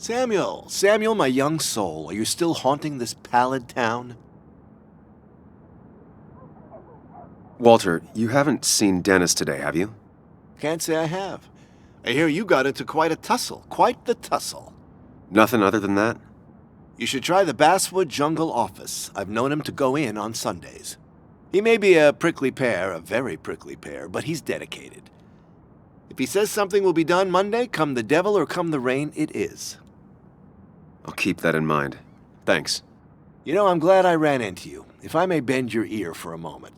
Samuel, Samuel, my young soul, are you still haunting this pallid town? Walter, you haven't seen Dennis today, have you? Can't say I have. I hear you got into quite a tussle. Quite the tussle. Nothing other than that? You should try the Basswood Jungle office. I've known him to go in on Sundays. He may be a prickly pear, a very prickly pear, but he's dedicated. If he says something will be done Monday, come the devil or come the rain, it is. I'll keep that in mind. Thanks. You know, I'm glad I ran into you, if I may bend your ear for a moment.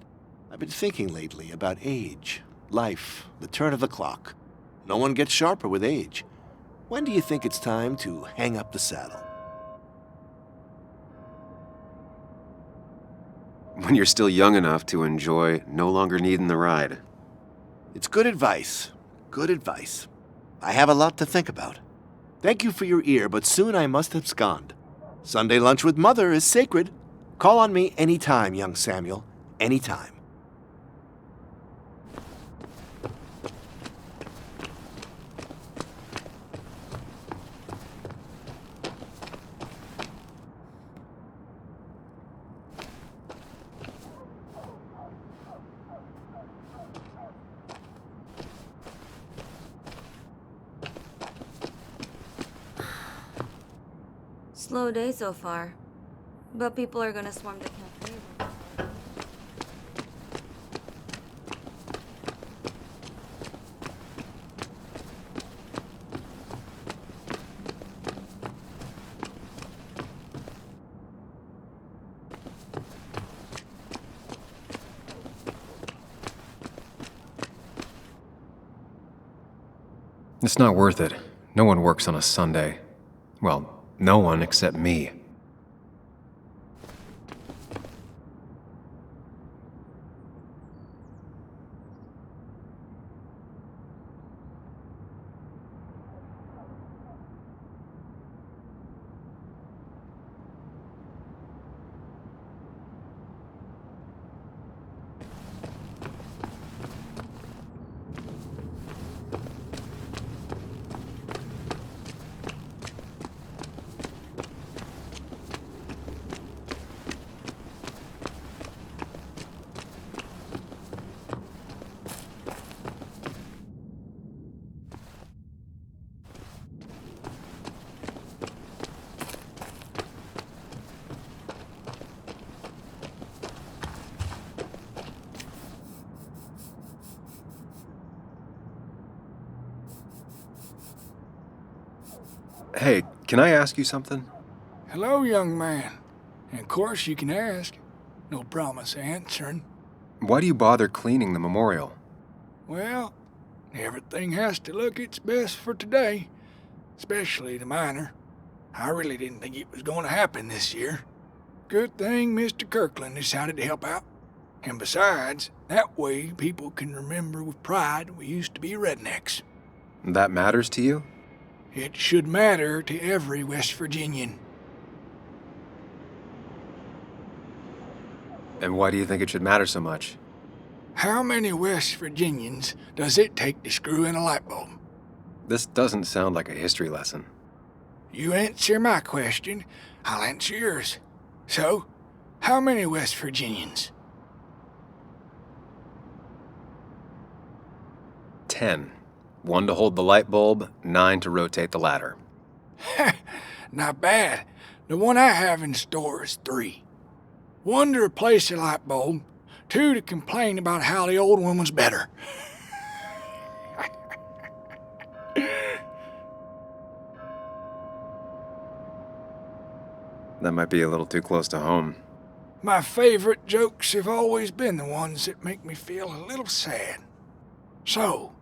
I've been thinking lately about age, life, the turn of the clock. No one gets sharper with age. When do you think it's time to hang up the saddle? When you're still young enough to enjoy no longer needing the ride. It's good advice. Good advice. I have a lot to think about. Thank you for your ear, but soon I must abscond. Sunday lunch with Mother is sacred. Call on me anytime, young Samuel. Anytime. Slow day so far, but people are gonna swarm the cafe. It's not worth it. No one works on a Sunday. Well, no one except me. Hey, can I ask you something? Hello, young man. And of course you can ask. No promise answering. Why do you bother cleaning the memorial? Well, everything has to look its best for today. Especially the miner. I really didn't think it was going to happen this year. Good thing Mr. Kirkland decided to help out. And besides, that way people can remember with pride we used to be rednecks. That matters to you? It should matter to every West Virginian. And why do you think it should matter so much? How many West Virginians does it take to screw in a light bulb? This doesn't sound like a history lesson. You answer my question, I'll answer yours. So, how many West Virginians? 10. 1 to hold the light bulb, 9 to rotate the ladder. Not bad. The one I have in store is 3. 1 to replace the light bulb, 2 to complain about how the old one was better. That might be a little too close to home. My favorite jokes have always been the ones that make me feel a little sad. So,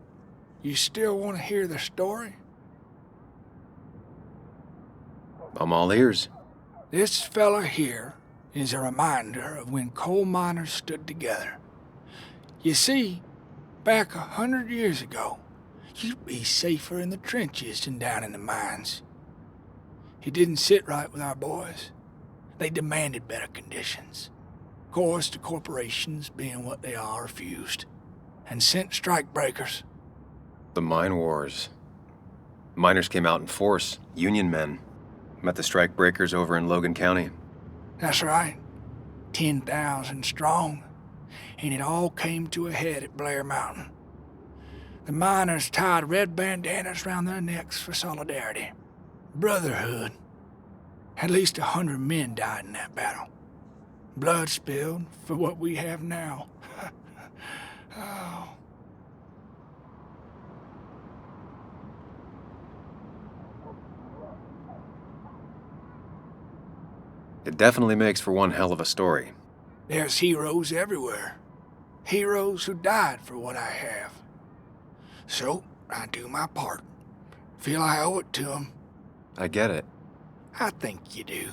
you still want to hear the story? I'm all ears. This fella here is a reminder of when coal miners stood together. You see, back 100 years ago, you'd be safer in the trenches than down in the mines. It didn't sit right with our boys. They demanded better conditions. Of course, the corporations, being what they are, refused, and sent strike breakers. The mine wars. Miners came out in force, Union men. Met the strike breakers over in Logan County. That's right. 10,000 strong. And it all came to a head at Blair Mountain. The miners tied red bandanas around their necks for solidarity. Brotherhood. At least 100 men died in that battle. Blood spilled for what we have now. Oh. It definitely makes for one hell of a story. There's heroes everywhere. Heroes who died for what I have. So, I do my part. Feel I owe it to them. I get it. I think you do.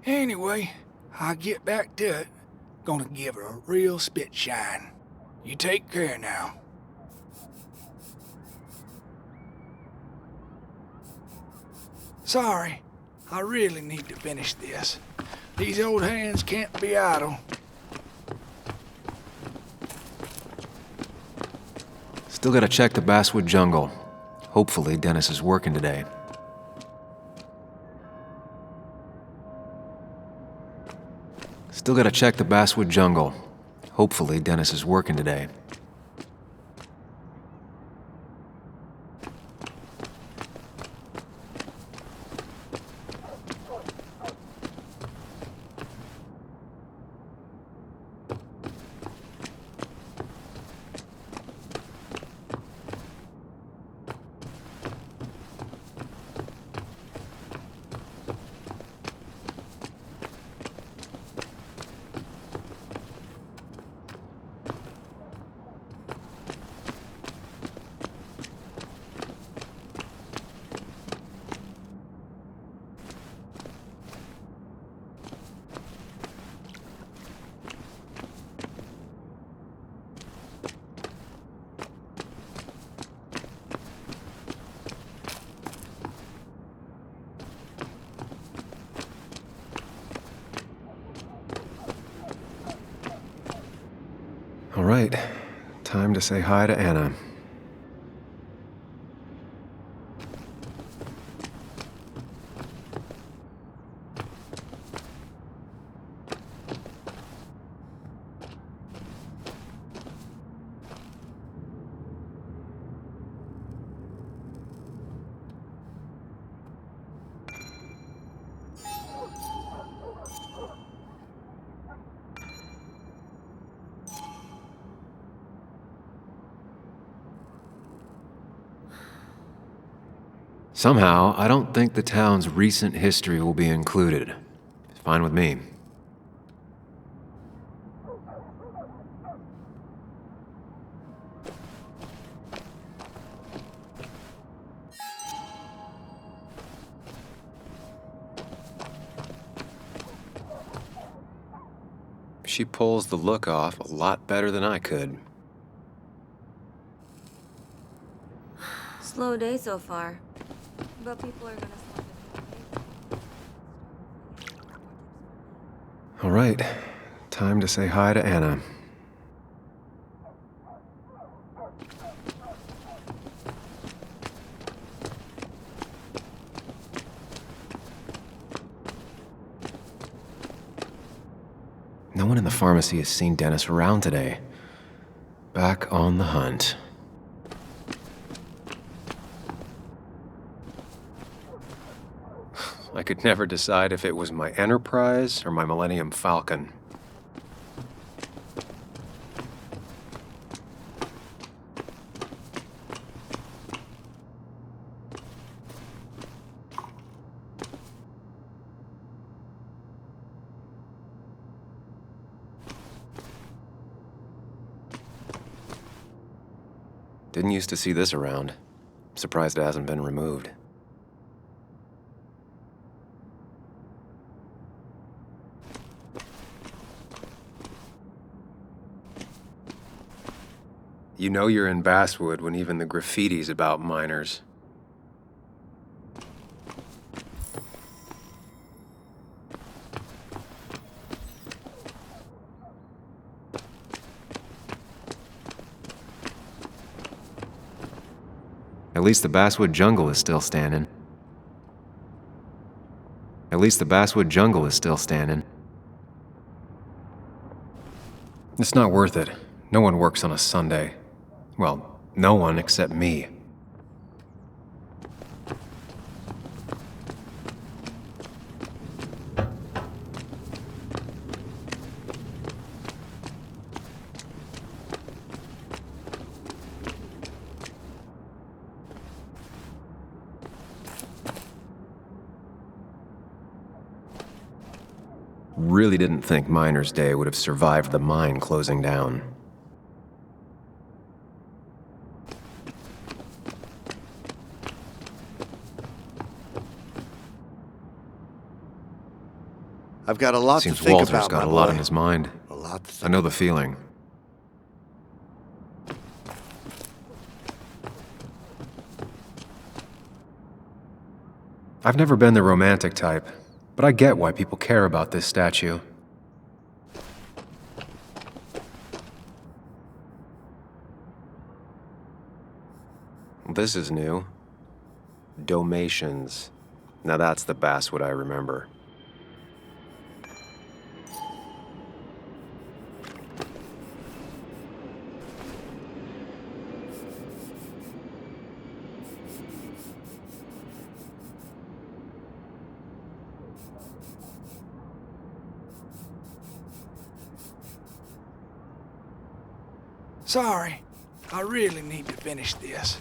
Anyway, I'll get back to it. Gonna give her a real spit shine. You take care now. Sorry, I really need to finish this. These old hands can't be idle. Still gotta check the Basswood jungle. Hopefully Dennis is working today. Still gotta check the Basswood jungle. Hopefully Dennis is working today. All right, time to say hi to Anna. Somehow, I don't think the town's recent history will be included. Fine with me. She pulls the look off a lot better than I could. Slow day so far. But people are gonna swarm the cafe. All right, time to say hi to Anna. No one in the pharmacy has seen Dennis around today. Back on the hunt. I could never decide if it was my Enterprise or my Millennium Falcon. Didn't used to see this around. Surprised it hasn't been removed. You know you're in Basswood when even the graffiti's about miners. At least the Basswood jungle is still standing. At least the Basswood jungle is still standing. It's not worth it. No one works on a Sunday. Well, no one except me. Really didn't think Miner's Day would have survived the mine closing down. I've got a lot Seems to think Walter's about, got my a lot boy. in his mind. A lot to I think. know the feeling. I've never been the romantic type, but I get why people care about this statue. This is new. Domations. Now that's the Basswood I remember. Sorry, I really need to finish this.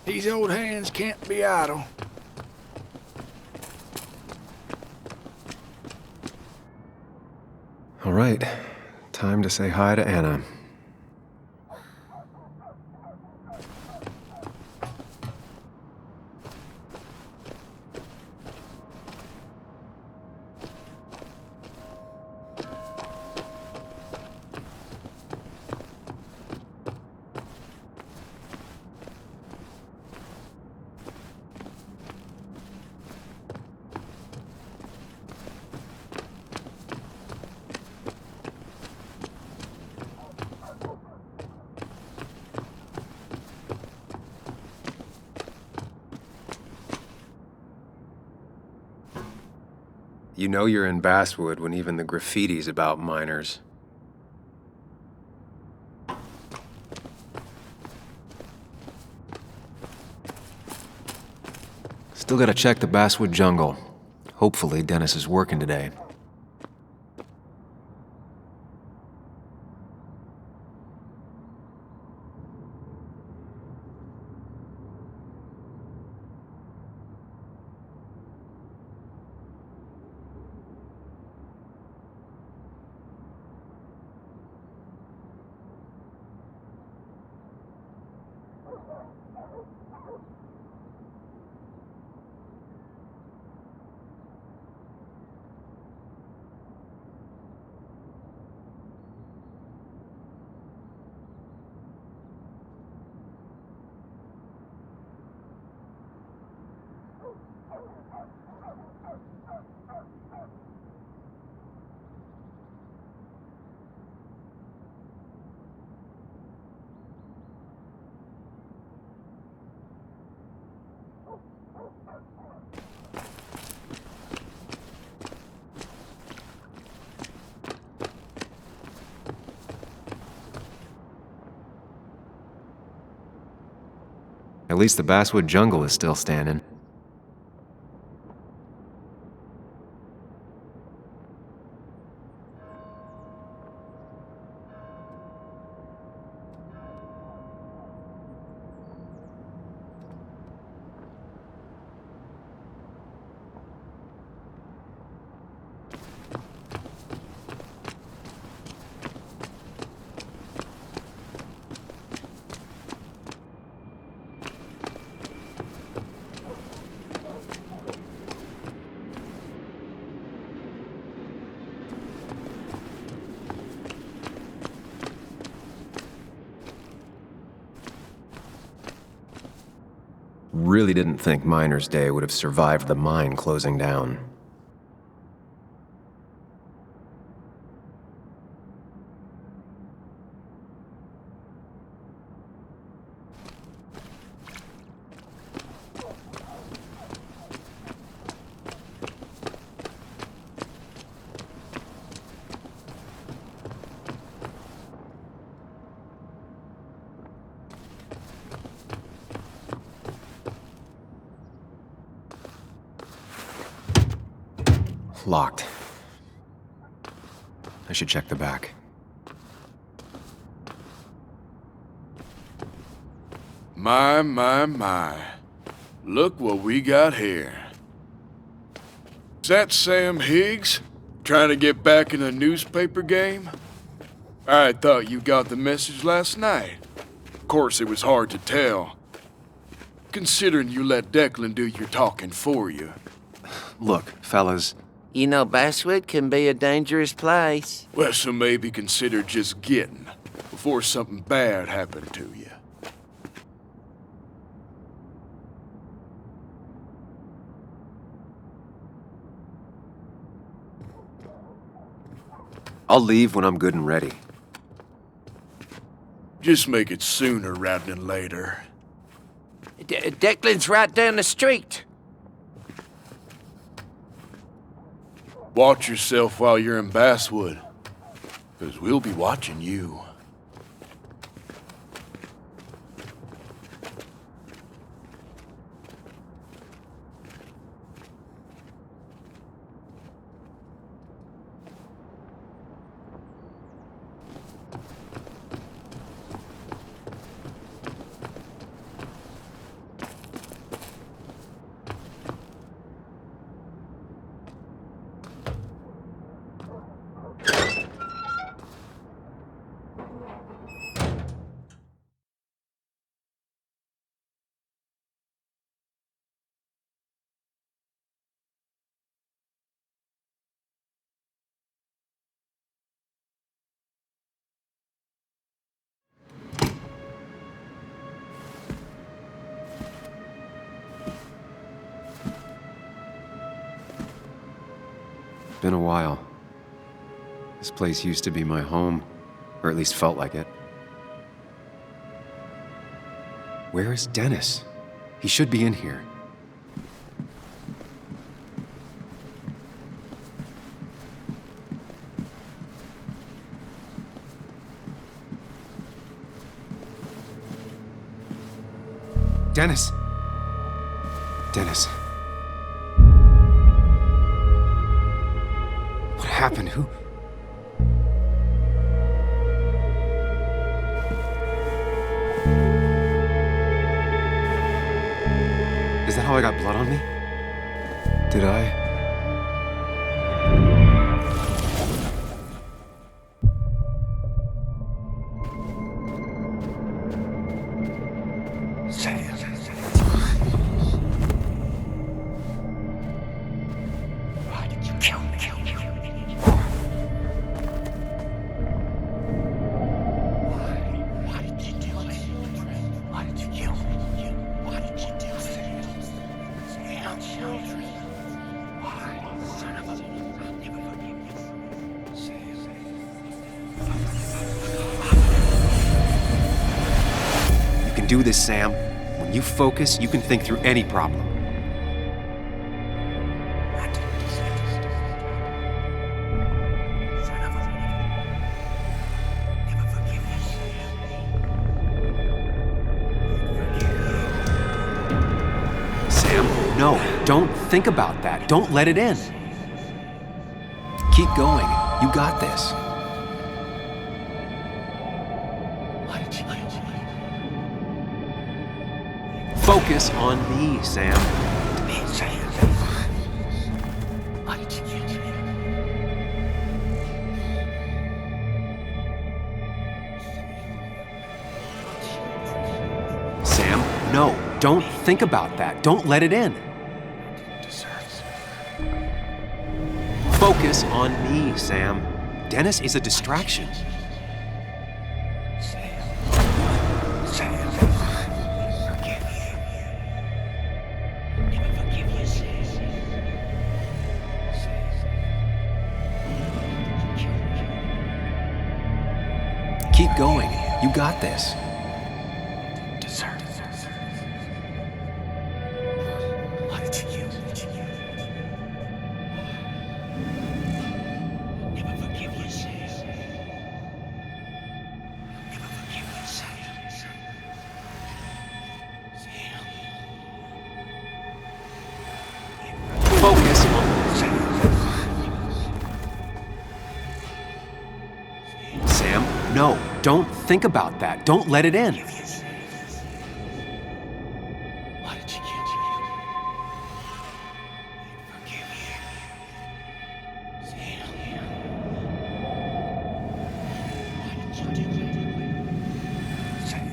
These old hands can't be idle. All right, time to say hi to Anna. You know you're in Basswood when even the graffiti's about miners. Still gotta check the Basswood jungle. Hopefully Dennis is working today. At least the Basswood jungle is still standing. Really didn't think Miner's Day would have survived the mine closing down. Locked. I should check the back. My. Look what we got here. Is that Sam Higgs? Trying to get back in the newspaper game? I thought you got the message last night. Of course, it was hard to tell, considering you let Declan do your talking for you. Look, fellas, You know, Basswood can be a dangerous place. Well, so maybe consider just getting before something bad happened to you. I'll leave when I'm good and ready. Just make it sooner rather than later. Declan's right down the street. Watch yourself while you're in Basswood, because we'll be watching you. Been a while. This place used to be my home, or at least felt like it. Where is Dennis? He should be in here. Dennis! Dennis. What happened? Who? Is that how I got blood on me? Did I? Do this, Sam. When you focus, you can think through any problem. Sam, no, don't think about that. Don't let it in. Keep going. You got this. Focus on me, Sam. Sam, no, don't think about that. Don't let it in. Focus on me, Sam. Dennis is a distraction. Keep going. You got this. Focus on... no, don't think about that. Don't let it in. Why did you kill me? Forgive you. Sam. Why did you do it? Sam.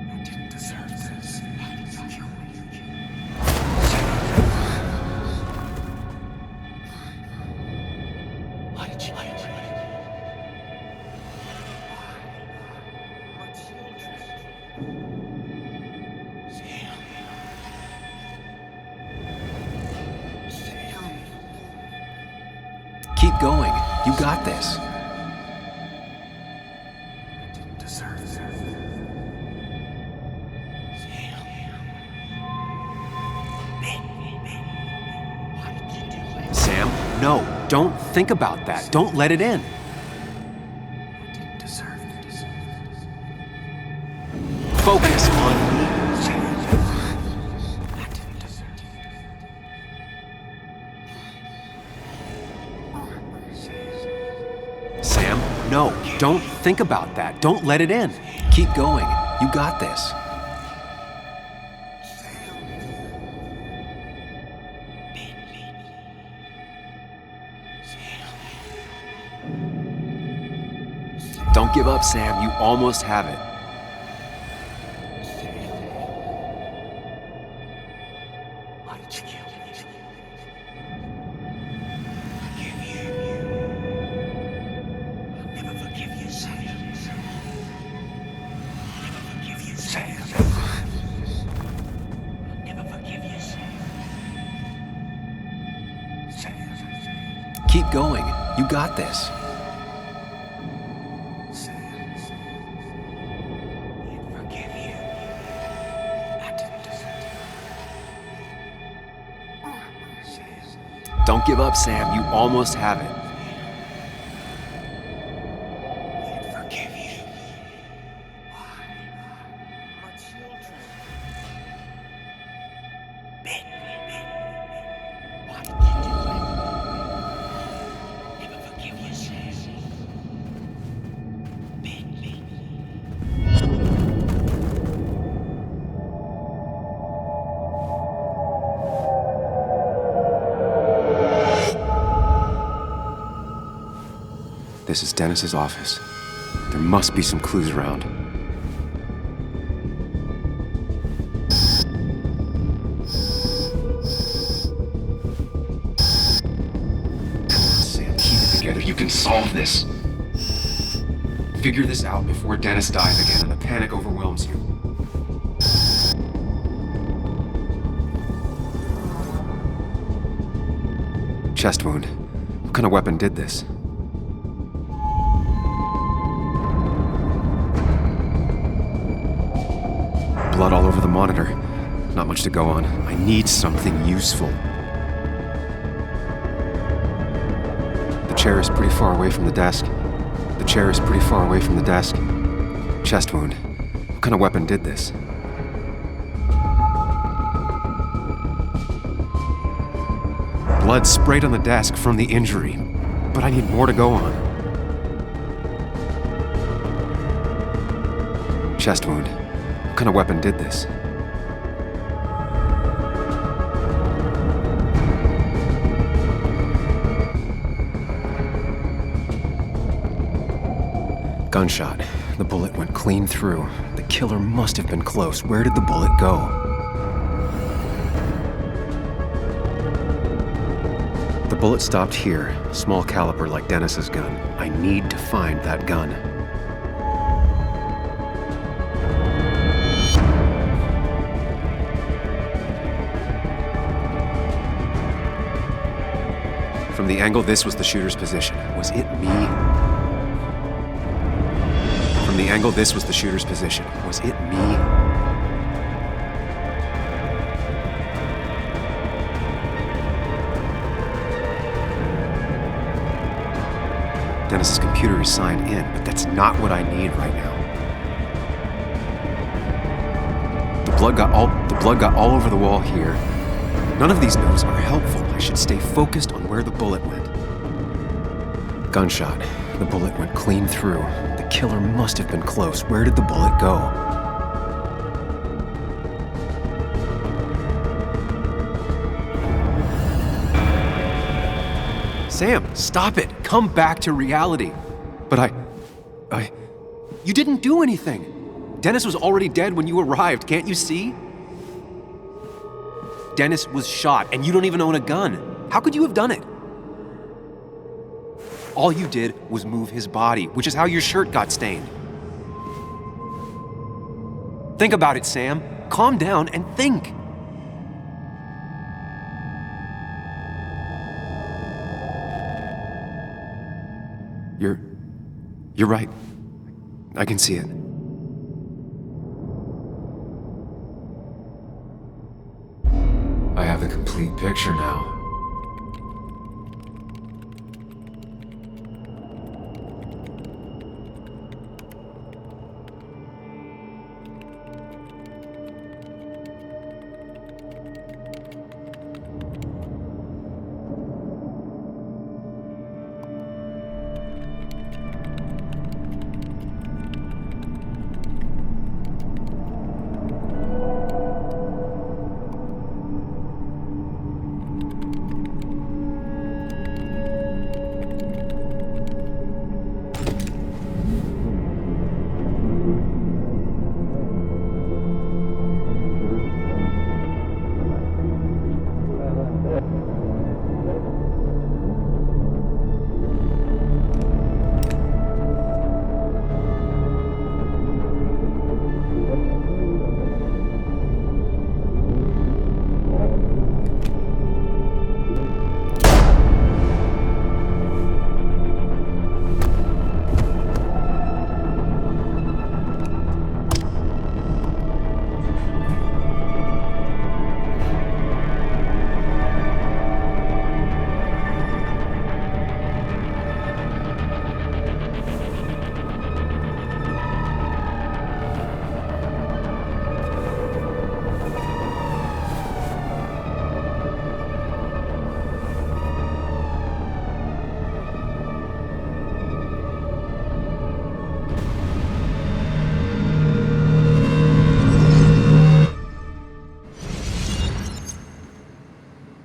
I didn't deserve this. Why did you kill me? Why did you kill me? My children. Sam. Sam. Keep going. You got this. I didn't deserve this. Sam. Why did you do it? Sam, no, don't think about that. Don't let it in. I didn't deserve this. Focus on me. I didn't deserve Sam, no, don't think about that. Don't let it in. Keep going. You got this. Don't give up, Sam. You almost have it. Why did you kill me? Forgive you. I'll never forgive you, Sam. I'll never forgive you, Sam. I'll never forgive you, Sam. Sam. Keep going. You got this. Forgive you. I didn't deserve it. Don't give up, Sam. You almost have it. Forgive you. Why? My children. Why did you do it? Never forgive you, Sam. This is Dennis's office. There must be some clues around. Sam, keep it together. You can solve this. Figure this out before Dennis dies again and the panic overwhelms you. Chest wound. What kind of weapon did this? Blood all over the monitor. Not much to go on. I need something useful. The chair is pretty far away from the desk. The chair is pretty far away from the desk. Chest wound. What kind of weapon did this? Blood sprayed on the desk from the injury, but I need more to go on. Chest wound. What kind of weapon did this? Gunshot. The bullet went clean through. The killer must have been close. Where did the bullet go? The bullet stopped here. Small caliber like Dennis's gun. I need to find that gun. From the angle this was the shooter's position. Was it me? From the angle this was the shooter's position. Was it me? Dennis's computer is signed in, but that's not what I need right now. The blood got all over the wall here. None of these notes are helpful. I should stay focused on where the bullet went. Gunshot. The bullet went clean through. The killer must have been close. Where did the bullet go? Sam, stop it! Come back to reality! But You didn't do anything! Dennis was already dead when you arrived, can't you see? Dennis was shot, and you don't even own a gun. How could you have done it? All you did was move his body, which is how your shirt got stained. Think about it, Sam. Calm down and think. You're right. I can see it. I have the complete picture now.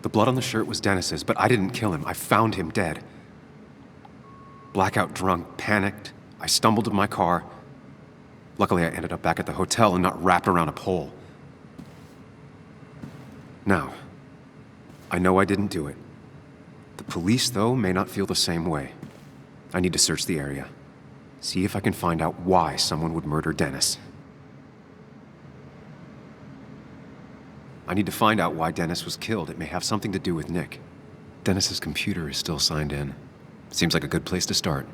The blood on the shirt was Dennis's, but I didn't kill him. I found him dead. Blackout drunk, panicked. I stumbled to my car. Luckily, I ended up back at the hotel and not wrapped around a pole. Now, I know I didn't do it. The police, though, may not feel the same way. I need to search the area. See if I can find out why someone would murder Dennis. I need to find out why Dennis was killed. It may have something to do with Nick. Dennis's computer is still signed in. Seems like a good place to start.